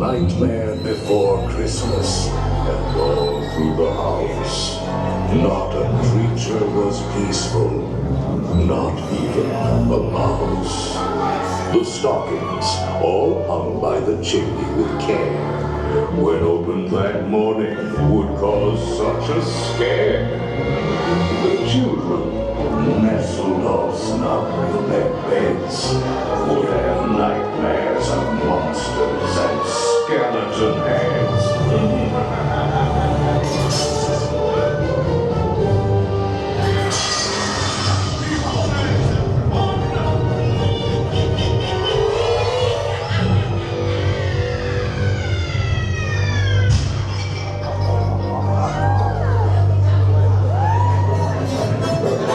nightmare before Christmas, and all through the house, not a creature was peaceful, not even a mouse. The stockings, all hung by the chimney with care, when opened that morning, would cause such a scare. The children, nestled all snug in their beds, would have nightmares of monsters and skeleton heads.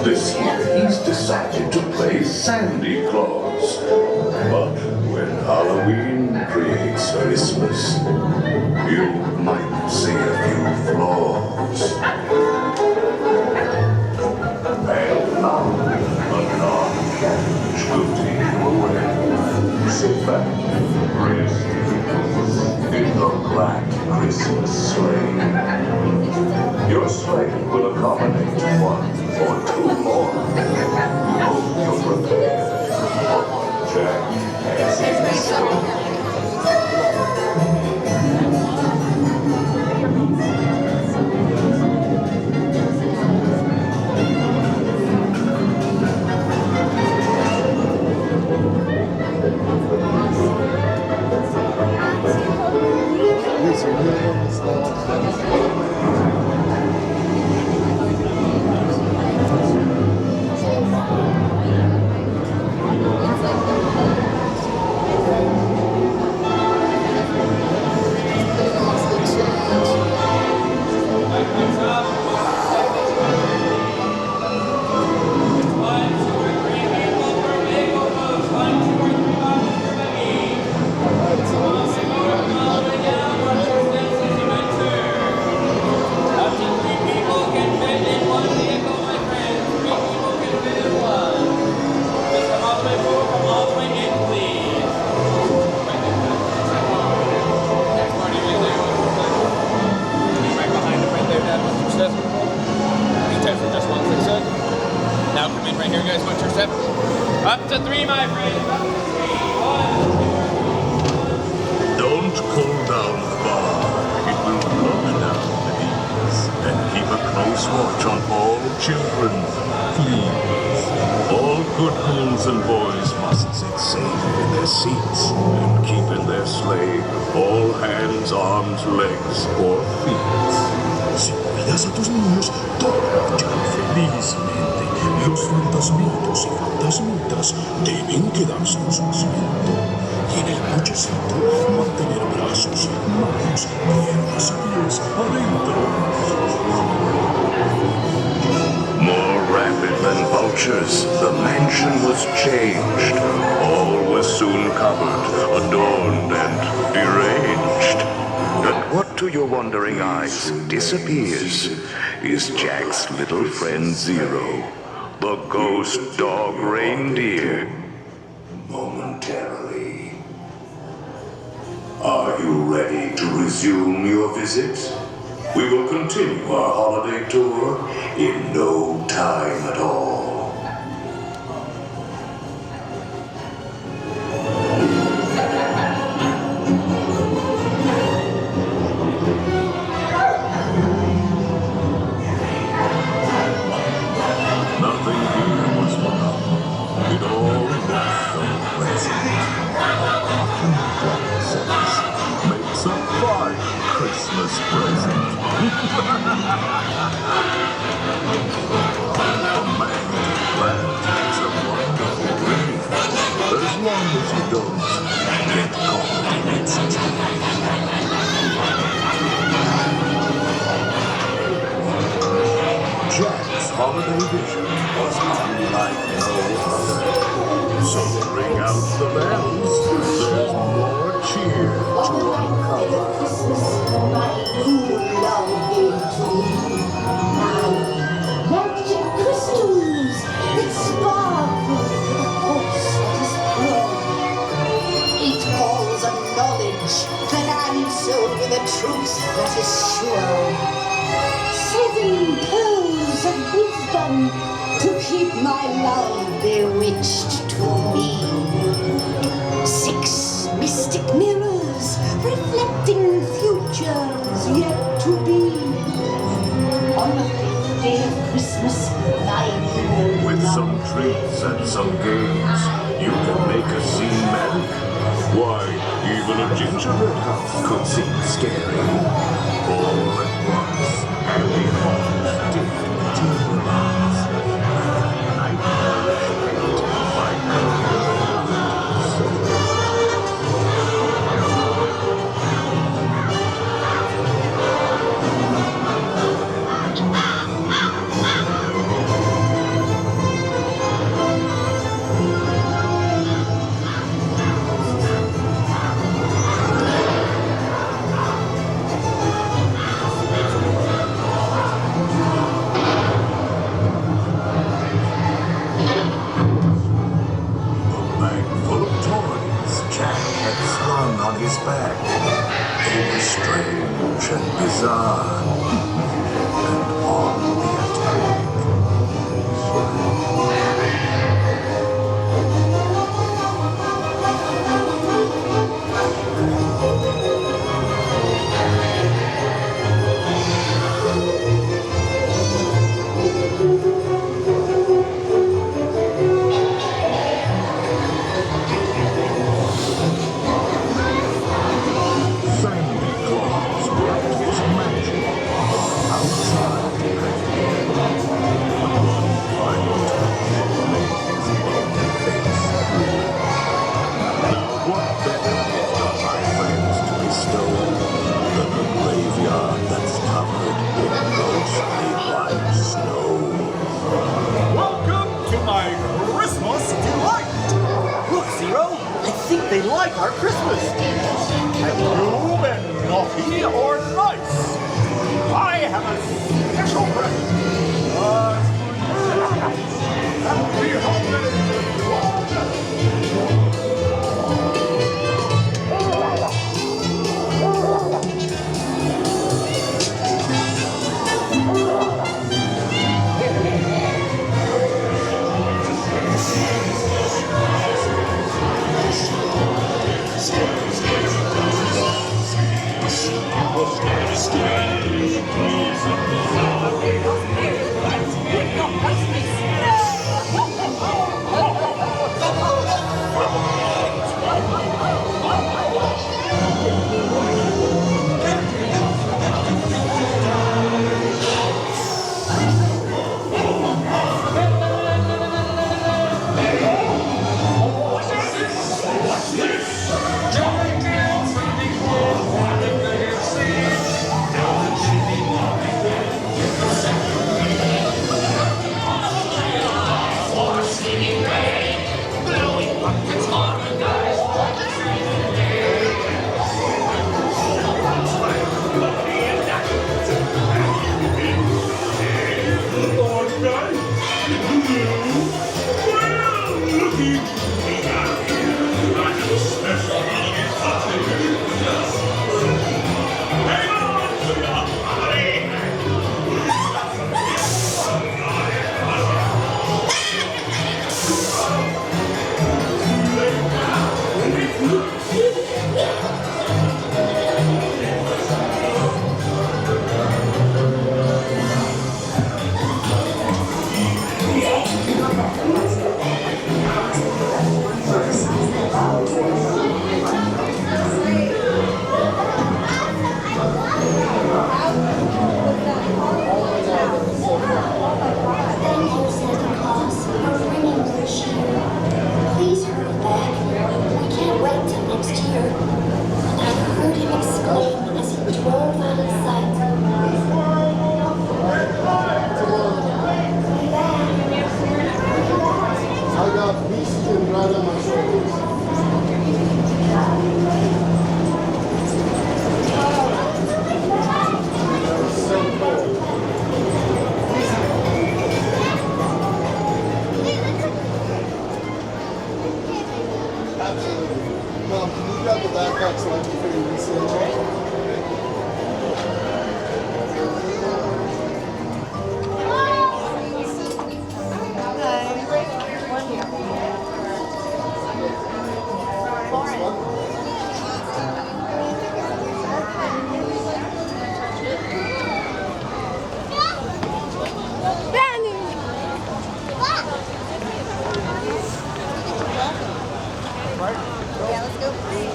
This year he's decided to play Sandy Claus. But when Halloween creates Christmas, you might see a few flaws. And now, a non-cabbage will take you away. Sit back, rest in the black Christmas sleigh. Your sleigh will accommodate one or two more. Hope you're prepared for what Jack has in store. Don't cool down the bar. It will blow down the knees. And keep a close watch on all children, please. All good girls and boys must sit safe in their seats and keep in their sleigh all hands, arms, legs, or feet. Si cuidas a tus niños, todo marchará felizmente. Los fantasmitos y fantasmitas deben quedarse en su asiento. Y en el cochecito mantener brazos, manos, piernas y pies adentro. More rapid than vultures, the mansion was changed. All was soon covered, adorned, and deranged. And what to your wondering eyes disappears is Jack's little friend Zero, the ghost dog reindeer. Momentarily. Are you ready to resume your visit? We will continue our holiday tour in no time at all. Nothing here was forgotten. It all was so pleasant. Makes a fine Christmas present. A man plant is a wonderful relief, as long as you don't get caught in its teeth. Jack's holiday vision was unlike no other. So ring out the bells. There's more cheer to uncover. Magic crystals that sparkle in the It calls a knowledge that my love bewitched to me. 6 mystic mirrors reflecting futures yet to be. On the 5th day of Christmas, my dear With love. some treats and some games, you can make a scene merry. Why, even a gingerbread house could seem scary. All at once, happy homes did materialize. Nightmarish fate by full of toys Jack had slung on his back. They were strange and bizarre, and on the attack. Santa Claus worked his magic outside. One final touch made his lonely face blue. Now what better gift are my friends to bestow than a graveyard that's covered in ghostly white snow? Welcome to my Christmas delight! Look, Zero, I think they like our Christmas. Have you been naughty or nice? I have a special present. Happy right? Yeah, let's go.